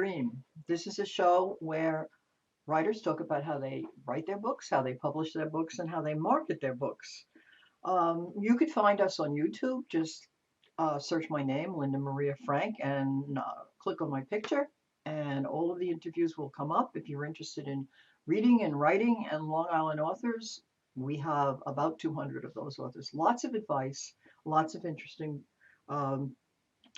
Dream. This is a show where writers talk about how they write their books, how they publish their books, and how they market their books. You could find us on YouTube. Just search my name, Linda Maria Frank, and click on my picture, and all of the interviews will come up. If you're interested in reading and writing and Long Island authors, we have about 200 of those authors. Lots of advice, lots of interesting, um,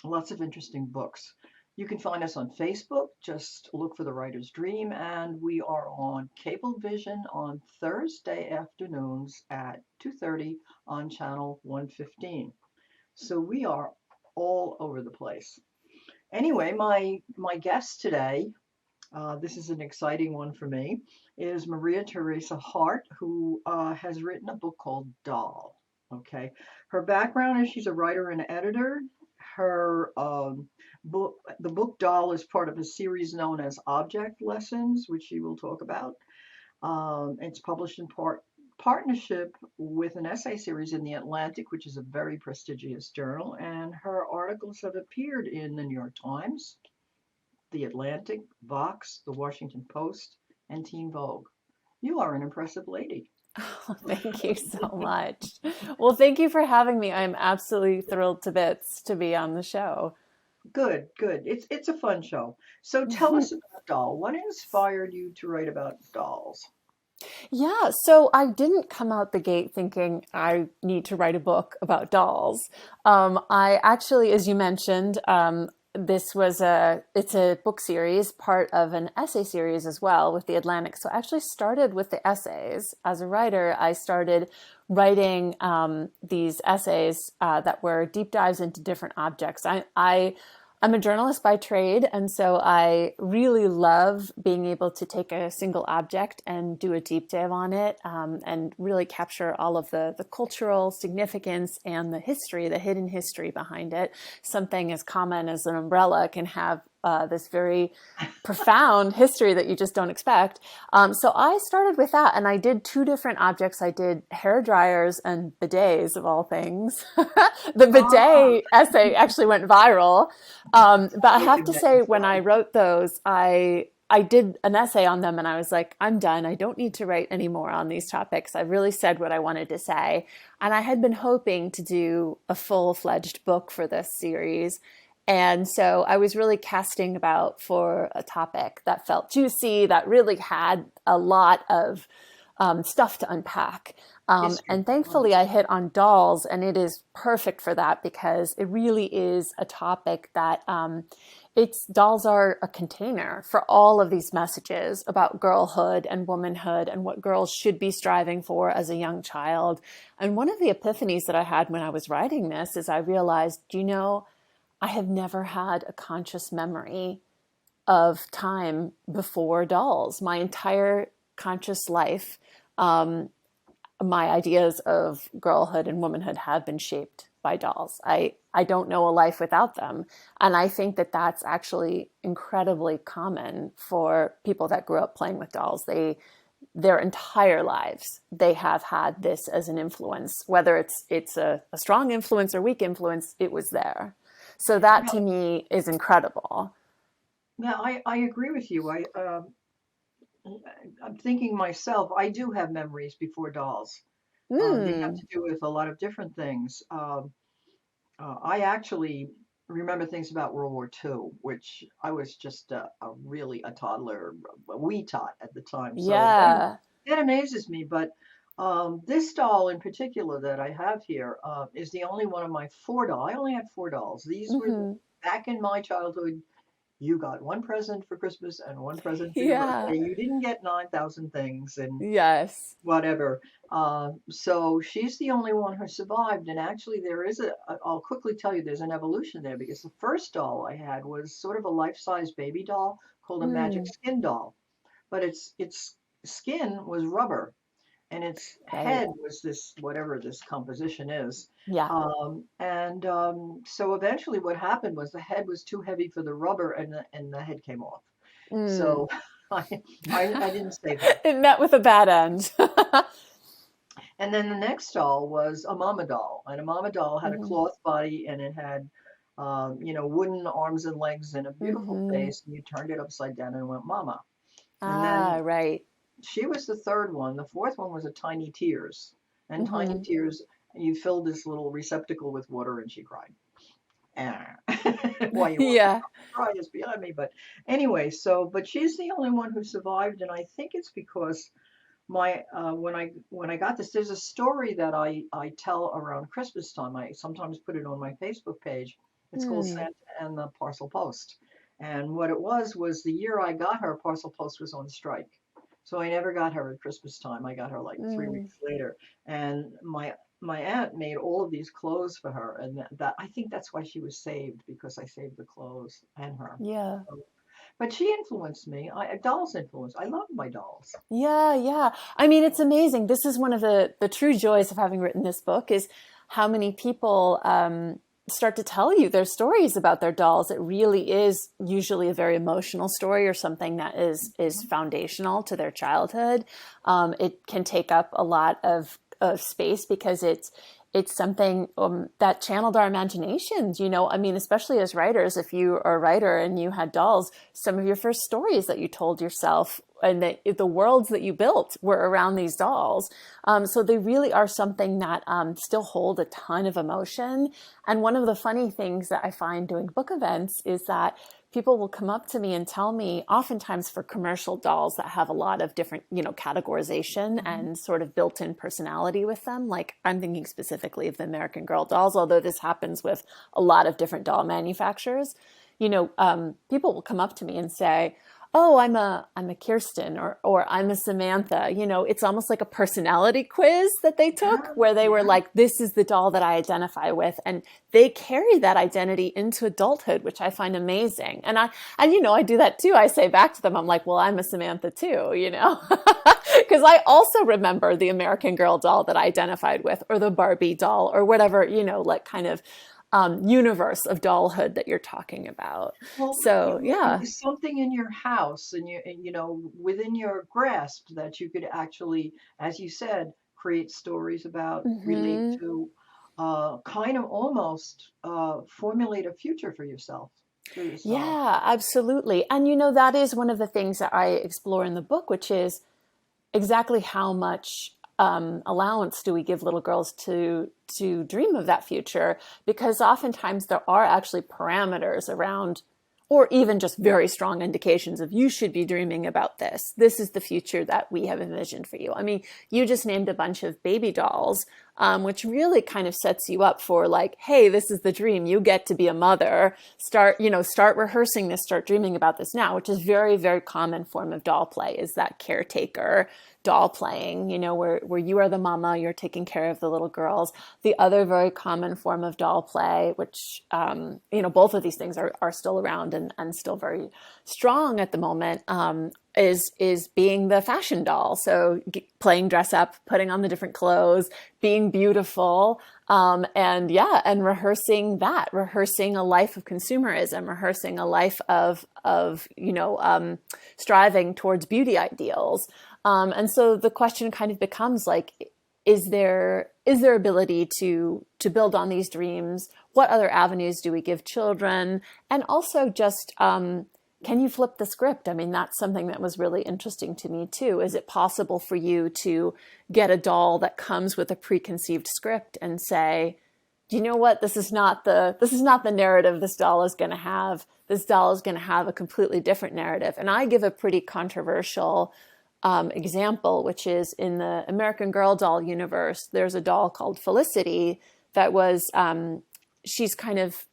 lots of interesting books. You can find us on Facebook. Just look for The Writer's Dream, and we are on Cablevision on Thursday afternoons at 2:30 on channel 115. So we are all over the place. Anyway, my guest today, this is an exciting one for me, is Maria Teresa Hart, who has written a book called Doll. Okay, her background is she's a writer and editor. Her book, the book Doll, is part of a series known as Object Lessons, which she will talk about. It's published in partnership with an essay series in The Atlantic, which is a very prestigious journal, and her articles have appeared in the New York Times, The Atlantic, Vox, The Washington Post, and Teen Vogue. You are an impressive lady. Oh, thank you so much. Well, thank you for having me. I'm absolutely thrilled to bits to be on the show. Good, good. It's a fun show. So tell us about Doll. What inspired you to write about dolls? Yeah, so I didn't come out the gate thinking I need to write a book about dolls. I actually, as you mentioned, it's a book series, part of an essay series as well with The Atlantic. So I actually started with the essays. As a writer, I started writing these essays that were deep dives into different objects. I'm a journalist by trade, and so I really love being able to take a single object and do a deep dive on it, and really capture all of the cultural significance and the history, the hidden history behind it. Something as common as an umbrella can have this very profound history that you just don't expect. So I started with that, and I did two different objects. I did hair dryers and bidets, of all things. The Ah, bidet essay actually went viral. But I I have did to that say, as when I well. wrote those, I did an essay on them, and I was like, I'm done. I don't need to write anymore on these topics. I've really said what I wanted to say. And I had been hoping to do a full-fledged book for this series. And so I was really casting about for a topic that felt juicy, that really had a lot of stuff to unpack. History. And thankfully, I Wonderful. hit on dolls, and it is perfect for that because it really is a topic that it's dolls are a container for all of these messages about girlhood and womanhood and what girls should be striving for as a young child. And one of the epiphanies that I had when I was writing this is I realized, I have never had a conscious memory of time before dolls. My entire conscious life, my ideas of girlhood and womanhood have been shaped by dolls. I don't know a life without them. And I think that that's actually incredibly common for people that grew up playing with dolls. Their entire lives, they have had this as an influence, whether it's a strong influence or weak influence, it was there. So that Yeah, to me is incredible. yeah, I agree with you. I'm thinking myself, I do have memories before dolls. They have Mm, to do with a lot of different things. I actually remember things about World War II, which I was just really a toddler, a wee tot at the time. So yeah. that amazes me. But this doll in particular that I have here is the only one of my four dolls. I only had four dolls. These were Hmm. back in my childhood. You got one present for Christmas and one present for your Yeah. birthday. You didn't get 9,000 things and Yes. whatever. So she's the only one who survived. And actually, I'll quickly tell you, there's an evolution there because the first doll I had was sort of a life-size baby doll called a magic Mm, skin doll. But its skin was rubber and its right. head was this, whatever this composition is. Yeah. So eventually what happened was the head was too heavy for the rubber and the head came off. Mm. So I, I didn't save her. It met with a bad end. And then the next doll was a mama doll, and a mama doll had a Hmm. cloth body and it had wooden arms and legs and a beautiful Mm-hmm. face, and you turned it upside down and went, Mama. And Ah, then right. she was the third one. The fourth one was a Tiny Tears. And Tiny Mm-hmm. Tears, you filled this little receptacle with water and she cried. Ah. Why you want Yeah. to cry is beyond me. But anyway, but she's the only one who survived. And I think it's because my when I got this, there's a story that I tell around Christmas time. I sometimes put it on my Facebook page. It's called Hmm. Santa and the Parcel Post. And what it was the year I got her, Parcel Post was on strike. So I never got her at Christmas time. I got her like three Mm. weeks later. And my aunt made all of these clothes for her, and that I think that's why she was saved, because I saved the clothes and her. Yeah. So, but she influenced me. Dolls influence. I love my dolls. Yeah, yeah. I mean, it's amazing. This is one of the true joys of having written this book is how many people start to tell you their stories about their dolls. It really is usually a very emotional story or something that is foundational to their childhood. It can take up a lot of space because it's something that channeled our imaginations. I mean, especially as writers, if you are a writer and you had dolls, some of your first stories that you told yourself and the worlds that you built were around these dolls. So they really are something that still hold a ton of emotion. And one of the funny things that I find doing book events is that people will come up to me and tell me, oftentimes for commercial dolls that have a lot of different, categorization Mhm. and sort of built-in personality with them. Like I'm thinking specifically of the American Girl dolls, although this happens with a lot of different doll manufacturers. People will come up to me and say, "Oh, I'm a Kirsten or I'm a Samantha." It's almost like a personality quiz that they took Yeah, where they were yeah. like, "This is the doll that I identify with," and they carry that identity into adulthood, which I find amazing. And I do that too. I say back to them, I'm like, "Well, I'm a Samantha too," because I also remember the American Girl doll that I identified with, or the Barbie doll, or whatever, like kind of universe of dollhood that you're talking about. Well, So it yeah. was something in your house and within your grasp that you could actually, as you said, create stories about, relate Hmm. to, kind of almost formulate a future for yourself through this doll. Yeah, absolutely. And that is one of the things that I explore in the book, which is exactly how much allowance do we give little girls to dream of that future? Because oftentimes there are actually parameters around, or even just very strong indications of you should be dreaming about this. This is the future that we have envisioned for you. I mean, you just named a bunch of baby dolls, which really kind of sets you up for like, hey, this is the dream. You get to be a mother. Start rehearsing this. Start dreaming about this now, which is very, very common form of doll play. Is that caretaker doll playing, where you are the mama, you're taking care of the little girls. The other very common form of doll play, which, both of these things are still around and still very strong at the moment, is being the fashion doll. So playing dress up, putting on the different clothes, being beautiful, and yeah, and rehearsing a life of consumerism, rehearsing a life of striving towards beauty ideals. And so the question kind of becomes like, is there ability to build on these dreams? What other avenues do we give children? And also just can you flip the script? I mean, that's something that was really interesting to me too. Is it possible for you to get a doll that comes with a preconceived script and say, do you know what? This is not the narrative this doll is going to have. This doll is going to have a completely different narrative. And I give a pretty controversial example, which is in the American Girl doll universe. There's a doll called Felicity that was she's kind of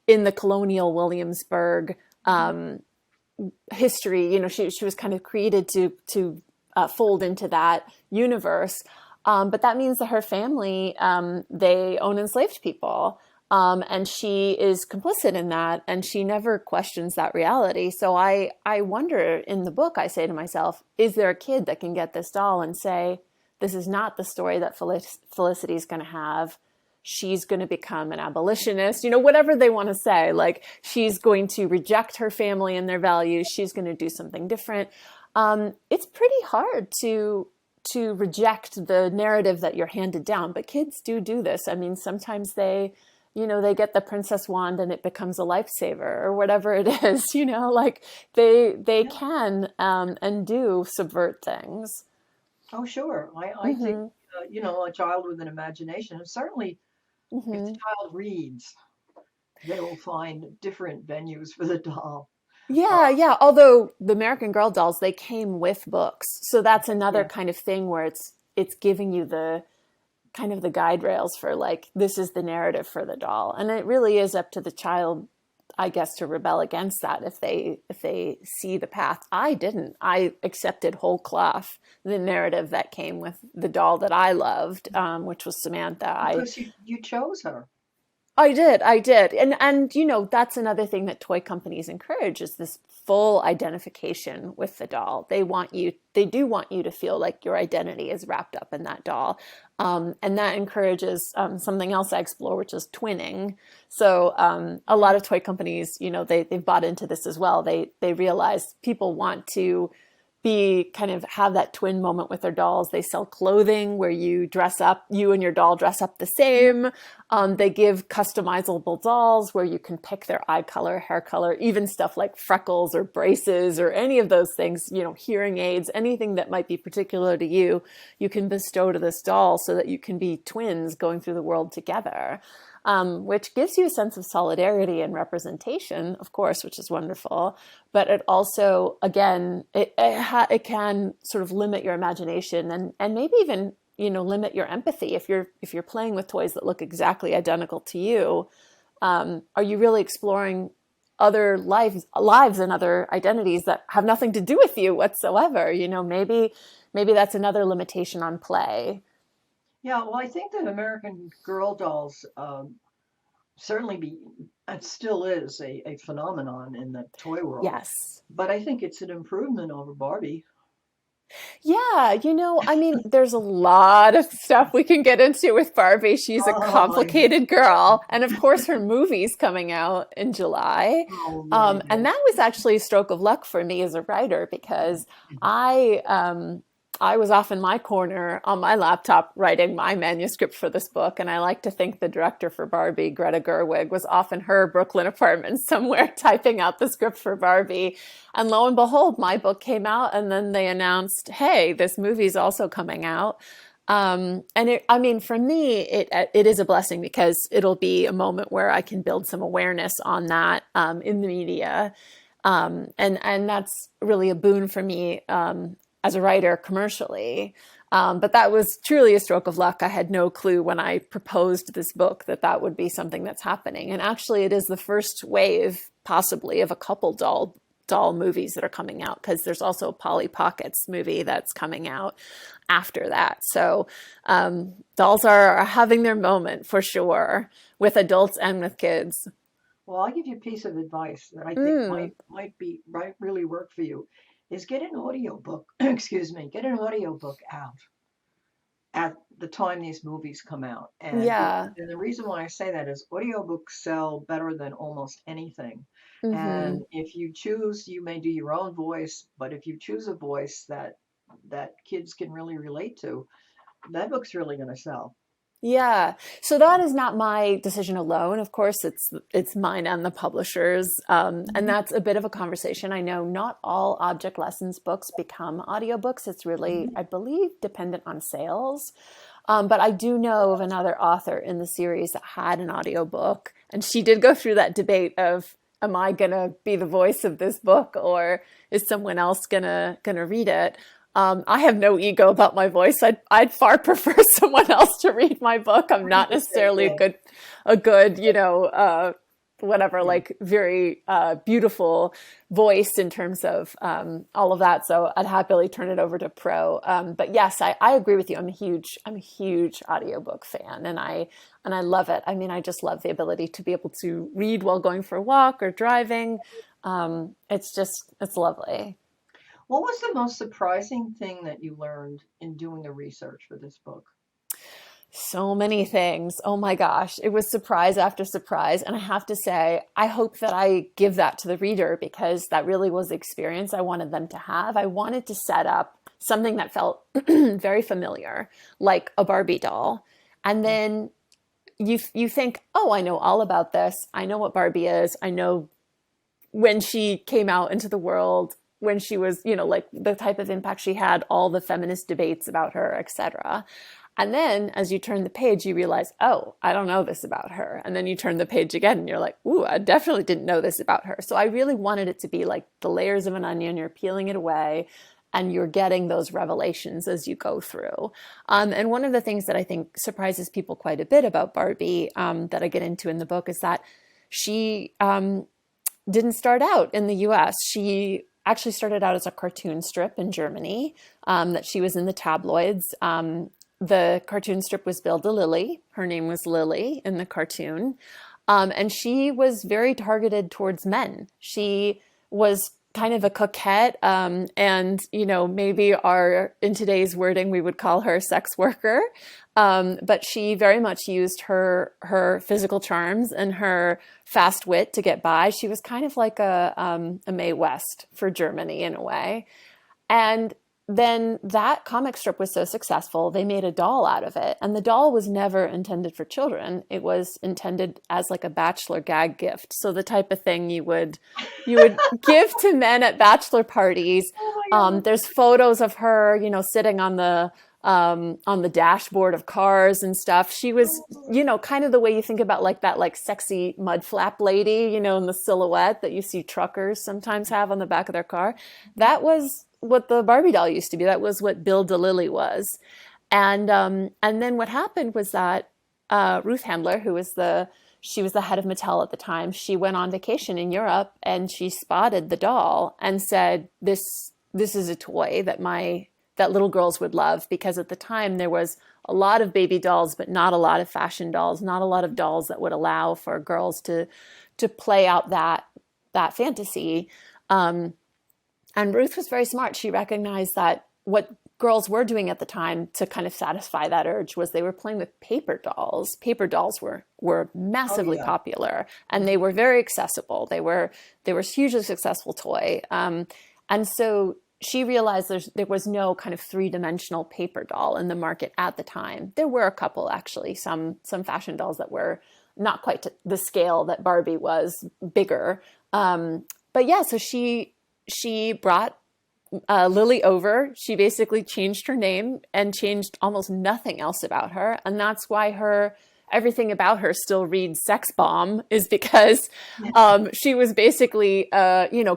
in the colonial Williamsburg Mhm. history. She was kind of created to fold into that universe. But that means that her family, they own enslaved people. And she is complicit in that, and she never questions that reality. So I wonder in the book, I say to myself, is there a kid that can get this doll and say, this is not the story that Felicity is going to have. She's going to become an abolitionist, whatever they want to say. Like she's going to reject her family and their values. She's going to do something different. It's pretty hard to reject the narrative that you're handed down, but kids do this. I mean, sometimes they get the princess wand and it becomes a lifesaver or whatever it is, like they Yeah. can and do subvert things. Oh, sure. I think, Hmm. a child with an imagination, and certainly if the Hmm. child reads, they will find different venues for the doll. Uh, Yeah, yeah. Although the American Girl dolls, they came with books. So that's another yeah. kind of thing where it's giving you the kind of the guide rails for like this is the narrative for the doll. And it really is up to the child, I guess, to rebel against that if they see the path. I didn't. I accepted whole cloth the narrative that came with the doll that I loved, which was Samantha. I Because you chose her. I did. And that's another thing that toy companies encourage is this full identification with the doll. They do want you to feel like your identity is wrapped up in that doll. And that encourages something else I explore, which is twinning. So a lot of toy companies, they've bought into this as well. They realize people want to be kind of have that twin moment with their dolls. They sell clothing where you and your doll dress up the same. They give customizable dolls where you can pick their eye color, hair color, even stuff like freckles or braces or any of those things, hearing aids, anything that might be particular to you, you can bestow to this doll so that you can be twins going through the world together. Which gives you a sense of solidarity and representation, of course, which is wonderful. But it also, again, it can sort of limit your imagination and maybe even limit your empathy if you're playing with toys that look exactly identical to you. Are you really exploring other lives and other identities that have nothing to do with you whatsoever? Maybe that's another limitation on play. Yeah, well, I think that American Girl dolls certainly it still is a phenomenon in the toy world. Yes. But I think it's an improvement over Barbie. Yeah, I mean, there's a lot of stuff we can get into with Barbie. She's a Oh my God. complicated girl. And of course, her movie's coming out in July. Oh, right. And that was actually a stroke of luck for me as a writer because I was off in my corner on my laptop writing my manuscript for this book. And I like to think the director for Barbie, Greta Gerwig, was off in her Brooklyn apartment somewhere typing out the script for Barbie. And lo and behold, my book came out. And then they announced, hey, this movie's also coming out. I mean, for me, it is a blessing because it'll be a moment where I can build some awareness on that in the media. And that's really a boon for me as a writer commercially. But that was truly a stroke of luck. I had no clue when I proposed this book that would be something that's happening. And actually, it is the first wave, possibly, of a couple doll movies that are coming out because there's also a Polly Pockets movie that's coming out after that. So dolls are having their moment for sure with adults and with kids. Well, I'll give you a piece of advice that I think Mm, might be right really work for you. Is get an audiobook, excuse me, get an audiobook out at the time these movies come out. yeah. And the reason why I say that is audiobooks sell better than almost anything. Hmm. And if you choose, you may do your own voice, but if you choose a voice that kids can really relate to, that book's really going to sell. Yeah. So that is not my decision alone. Of course, it's mine and the publishers. And Mhm, that's a bit of a conversation. I know not all object lessons books become audiobooks. It's really, mhm. I believe, dependent on sales. But I do know of another author in the series that had an audiobook, and she did go through that debate of, am I gonna be the voice of this book, or is someone else gonna read it? I have no ego about my voice. I'd far prefer someone else to read my book. I'm I think not the same necessarily thing. a good, whatever, Yeah. like very beautiful voice in terms of all of that. So I'd happily turn it over to pro. But yes, I agree with you. I'm a huge audiobook fan, and I love it. I mean, I just love the ability to be able to read while going for a walk or driving. It's lovely. What was the most surprising thing that you learned in doing the research for this book? So many things. Oh my gosh. It was surprise after surprise. And I have to say, I hope that I give that to the reader because that really was the experience I wanted them to have. I wanted to set up something that felt very familiar, like a Barbie doll. And then you think, oh, I know all about this. I know what Barbie is. I know when she came out into the world, when she was, like the type of impact she had, all the feminist debates about her, etc. And then as you turn the page, you realize, oh, I don't know this about her. And then you turn the page again and you're like, ooh, I definitely didn't know this about her. So I really wanted it to be like the layers of an onion. You're peeling it away and you're getting those revelations as you go through. And one of the things that I think surprises people quite a bit about Barbie, that I get into in the book, is that she didn't start out in the US. She actually started out as a cartoon strip in Germany, that she was in the tabloids. The cartoon strip was billed to Lily. Her name was Lily in the cartoon. And she was very targeted towards men. She was kind of a coquette, and maybe in today's wording we would call her a sex worker, but she very much used her physical charms and her fast wit to get by. She was kind of like a Mae West for Germany in a way. And then that comic strip was so successful, they made a doll out of it. And the doll was never intended for children. It was intended as like a bachelor gag gift. So the type of thing you would give to men at bachelor parties. Oh my God. There's photos of her, sitting on the dashboard of cars and stuff. She was, kind of the way you think about like that, like sexy mud flap lady, in the silhouette that you see truckers sometimes have on the back of their car. That was what the Barbie doll used to be. That was what Bill DeLilly was. And then what happened was that Ruth Handler, she was the head of Mattel at the time, she went on vacation in Europe and she spotted the doll and said, this is a toy that little girls would love, because at the time there was a lot of baby dolls, but not a lot of fashion dolls, not a lot of dolls that would allow for girls to play out that fantasy. And Ruth was very smart. She recognized that what girls were doing at the time to kind of satisfy that urge was they were playing with paper dolls. Paper dolls were massively popular, and they were very accessible. They were a hugely successful toy. And so she realized there was no kind of three-dimensional paper doll in the market at the time. There were a couple, actually, some fashion dolls that were not quite to the scale that Barbie was, bigger. But yeah, so she brought Lily over. She basically changed her name and changed almost nothing else about her. And that's why everything about her still reads sex bomb, is because she was basically,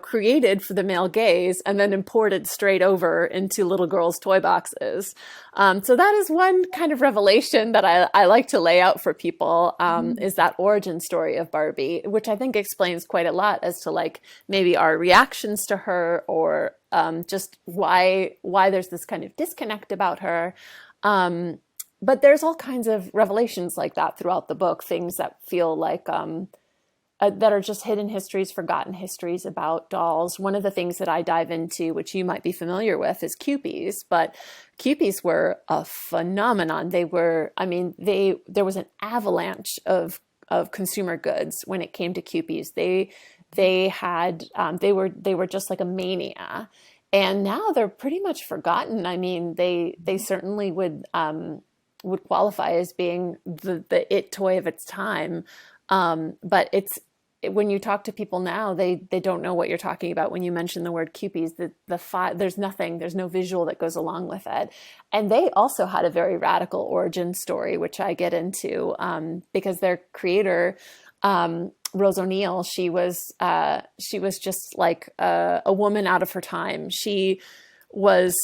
created for the male gaze and then imported straight over into little girls' toy boxes. So that is one kind of revelation that I like to lay out for people, is that origin story of Barbie, which I think explains quite a lot as to like maybe our reactions to her, or just why there's this kind of disconnect about her. But there's all kinds of revelations like that throughout the book, things that feel like that are just hidden histories, forgotten histories about dolls. One of the things that I dive into, which you might be familiar with, is Kewpies. But Kewpies were a phenomenon. There was an avalanche of consumer goods when it came to Kewpies. They were just like a mania. And now they're pretty much forgotten. I mean, they certainly would qualify as being the it toy of its time. But when you talk to people now, they don't know what you're talking about when you mention the word Kewpies. There's no visual that goes along with it. And they also had a very radical origin story, which I get into, because their creator, Rose O'Neill, she was just like a woman out of her time. She was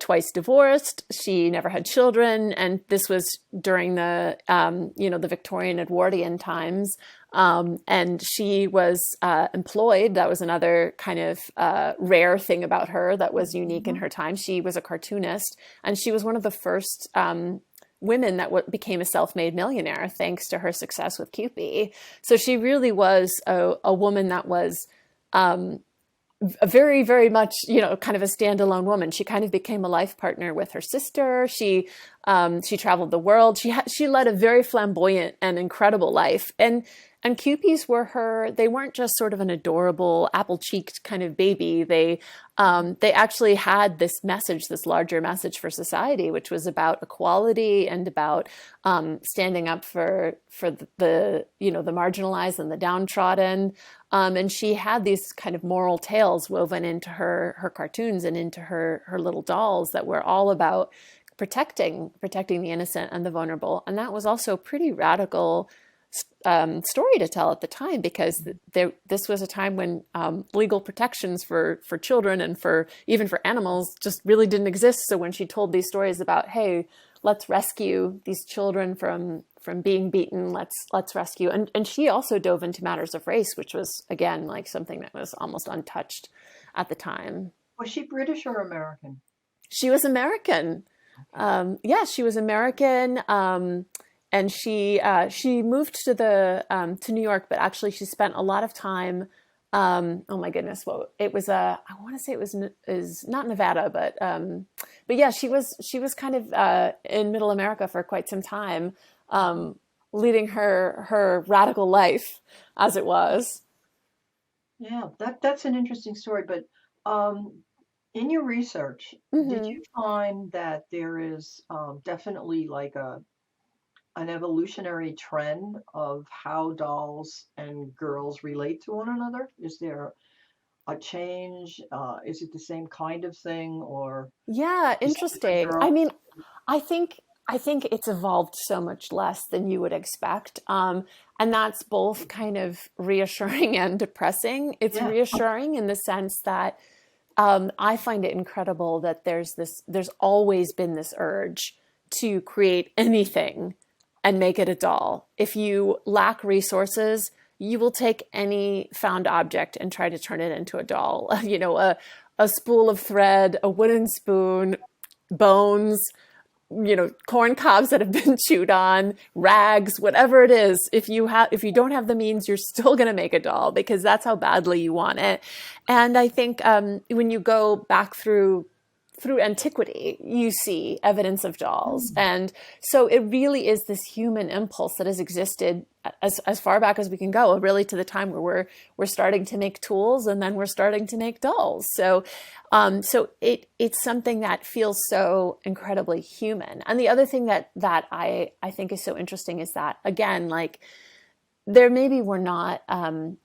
twice divorced. She never had children, and this was during the the Victorian Edwardian times. And she was employed. That was another kind of rare thing about her that was unique in her time. She was a cartoonist, and she was one of the first women that became a self-made millionaire thanks to her success with Kewpie. So she really was a woman that was a very, very much, kind of a standalone woman. She kind of became a life partner with her sister. She traveled the world. She led a very flamboyant and incredible life. And And Cupies were her, they weren't just sort of an adorable apple-cheeked kind of baby. They actually had this message, this larger message for society, which was about equality and about standing up for the marginalized and the downtrodden. And she had these kind of moral tales woven into her cartoons and into her little dolls that were all about protecting the innocent and the vulnerable. And that was also a pretty radical story to tell at the time, because this was a time when legal protections for children and for even for animals just really didn't exist. So when she told these stories about, hey, let's rescue these children from being beaten, let's rescue, and she also dove into matters of race, which was again like something that was almost untouched at the time. Was she British or American? She was American. Okay. Yeah, she was American. And she moved to New York, but actually she spent a lot of time. Oh my goodness, well, it was I want to say it was is not Nevada, but yeah, she was kind of in Middle America for quite some time, leading her radical life as it was. Yeah, that's an interesting story. But in your research, did Hmm. you find that there is definitely like an evolutionary trend of how dolls and girls relate to one another? Is there a change? Is it the same kind of thing, or Yeah, is it different interesting. I girls? mean, I think I think it's evolved so much less than you would expect. And that's both kind of reassuring and depressing. It's Yeah. reassuring in the sense that I find it incredible that there's always been this urge to create anything and make it a doll. If you lack resources, you will take any found object and try to turn it into a doll. A spool of thread, a wooden spoon, bones, corn cobs that have been chewed on, rags, whatever it is. If you don't have the means, you're still going to make a doll because that's how badly you want it. And I think when you go back through antiquity, you see evidence of dolls. Mm. And so it really is this human impulse that has existed as far back as we can go, really to the time where we're starting to make tools and then we're starting to make dolls. So it's something that feels so incredibly human. And the other thing that I think is so interesting is that, again, like there maybe were not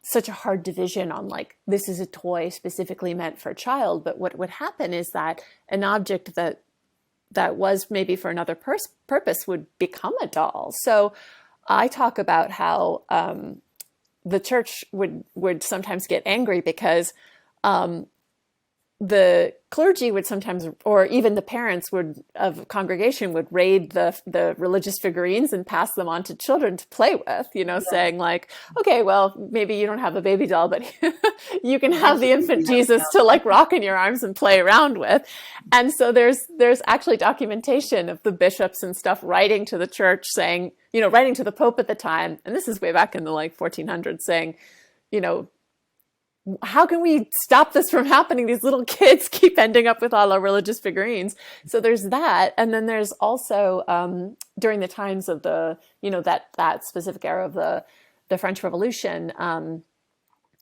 such a hard division on like this is a toy specifically meant for a child, but what would happen is that an object that was maybe for another purpose would become a doll. So I talk about how the church would sometimes get angry because the clergy would sometimes, or even the parents would of congregation would raid the religious figurines and pass them on to children to play with, Yeah. saying like, okay, well, maybe you don't have a baby doll, but you can have Here's a the infant baby that we Jesus have. to like rock in your arms and play around with. And so there's actually documentation of the bishops and stuff writing to the church saying, writing to the Pope at the time, and this is way back in the like 1400s, saying, you know, how can we stop this from happening? These little kids keep ending up with all our religious figurines. So there's that, and then there's also during the times of that specific era of the French Revolution,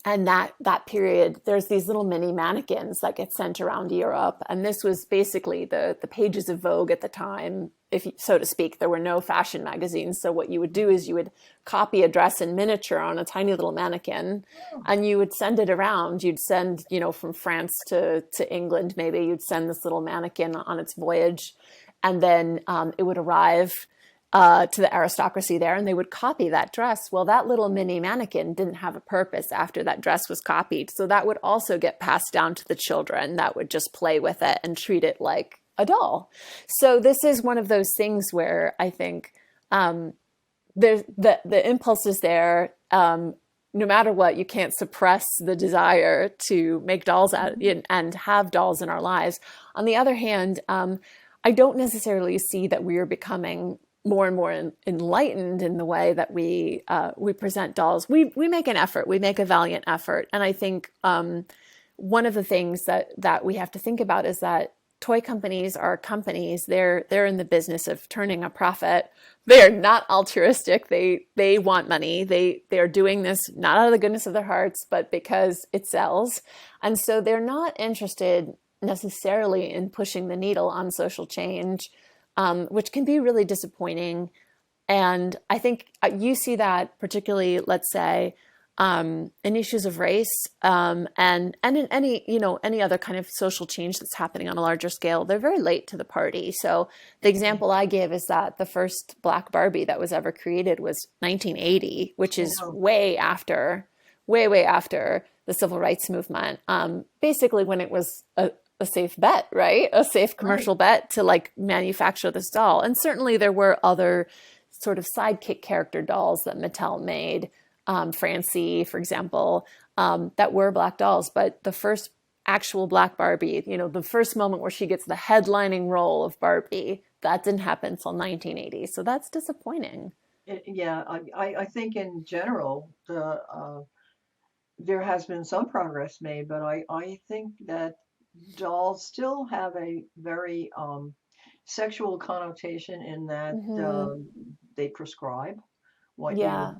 and that period, there's these little mini mannequins that get sent around Europe, and this was basically the pages of Vogue at the time, if so to speak. There were no fashion magazines, so what you would do is you would copy a dress in miniature on a tiny little mannequin, Oh, and you would send it around. You'd send, from France to England, maybe you'd send this little mannequin on its voyage, and then it would arrive to the aristocracy there, and they would copy that dress. Well, that little mini mannequin didn't have a purpose after that dress was copied. So that would also get passed down to the children that would just play with it and treat it like a doll. So this is one of those things where I think there's the impulse is there. No matter what, you can't suppress the desire to make dolls and have dolls in our lives. On the other hand, I don't necessarily see that we are becoming more and more enlightened in the way that we present dolls. We make an effort, we make a valiant effort, and I think one of the things that we have to think about is that toy companies are companies. They're in the business of turning a profit. They're not altruistic. They want money. They are doing this not out of the goodness of their hearts, but because it sells. And so they're not interested necessarily in pushing the needle on social change, which can be really disappointing. And I think you see that particularly, let's say, in issues of race, and in any, any other kind of social change that's happening on a larger scale. They're very late to the party. So the Mhm. example I give is that the first Black Barbie that was ever created was 1980, which I is know, way after the civil rights movement. Basically, when it was a safe bet, right? A safe right. commercial bet to like manufacture this doll. And certainly there were other sort of sidekick character dolls that Mattel made, Francie, for example, that were black dolls. But the first actual Black Barbie, the first moment where she gets the headlining role of Barbie, that didn't happen until 1980. So that's disappointing. Yeah, I think in general, there has been some progress made, but I think that dolls still have a very sexual connotation in that Mm-hmm. they prescribe what you Yeah.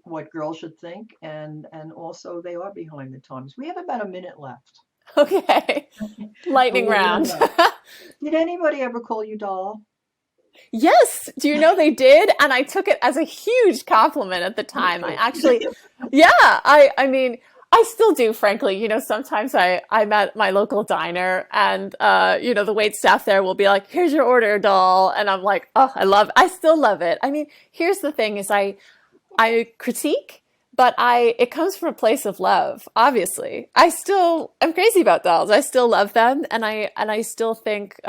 what girls should think, and also they are behind the times. We have about a minute left, Okay. Lightning believe it or round. not. Did anybody ever call you doll? Yes. Do you know they did? And I took it as a huge compliment at the time. I Really? actually, yeah, I mean, I still do, frankly. Sometimes I'm at my local diner and, the wait staff there will be like, here's your order, doll. And I'm like, oh, I still love it. I mean, here's the thing is I critique, but it comes from a place of love, obviously. I'm crazy about dolls. I still love them. And I still think,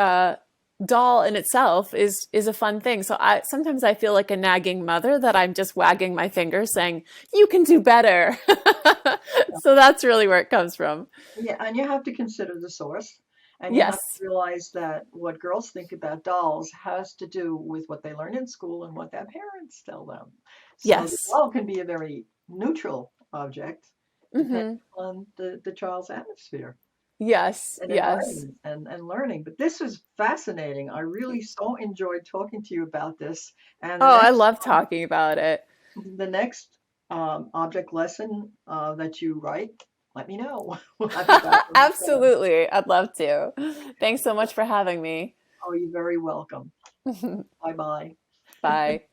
doll in itself is a fun thing. So sometimes I feel like a nagging mother that I'm just wagging my finger saying, you can do better. So that's really where it comes from. Yeah, and you have to consider the source, and you have to Yes. realize that what girls think about dolls has to do with what they learn in school and what their parents tell them. So the Yes. doll can be a very neutral object depending Hmm. on the child's atmosphere Yes. and Yes. environment and learning. But this was fascinating. I really so enjoyed talking to you about this. And Oh, I love talking about it. the next object lesson that you write, let me know. We'll have you back on the show. Absolutely. I'd love to. Thanks so much for having me. Oh, you're very welcome. Bye bye. Bye.